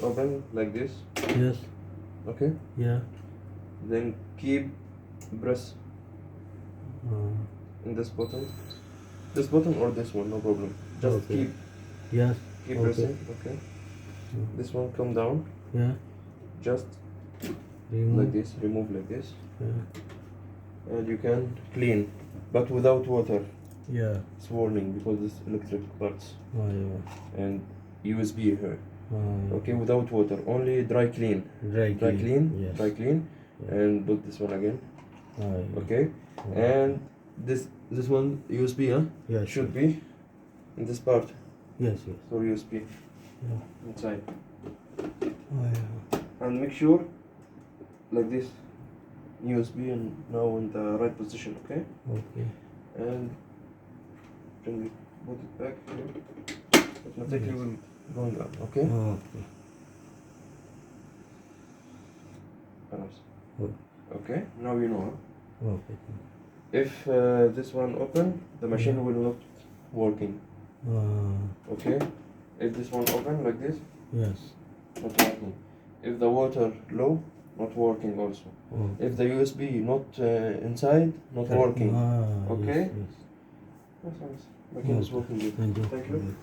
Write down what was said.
Open like this. Yes. Okay. Yeah. Then keep press Uh, in this button. This button or this one, no problem. Just okay. Yes. keep Okay. pressing. Okay. This one come down. Yeah. Just Remove. like this. Remove like this. Yeah. And you can clean, but without water. Yeah. It's warning because this electric parts Yeah. and USB here. Uh, Okay, without water, only dry clean. Dry clean. Yes. Dry clean, Yeah. and put this one again. Yeah. Okay, and this one USB, huh? Yeah. Should be in this part Yes. Yes. for USB Yeah. inside, Yeah. and make sure like this USB and now in the right position. Okay, Okay. and bring it, put it back here. Automatically will going up. Okay. Okay. Nice. Oh. Okay, now you know. Huh? Okay. If this one open, the machine will not working. Okay. If this one open like this, Yes. not working. If the water low, not working also. Oh. If the USB not inside, not working. Okay. Yes. Yes. That's nice. Machine is working good. Thank you. Thank you.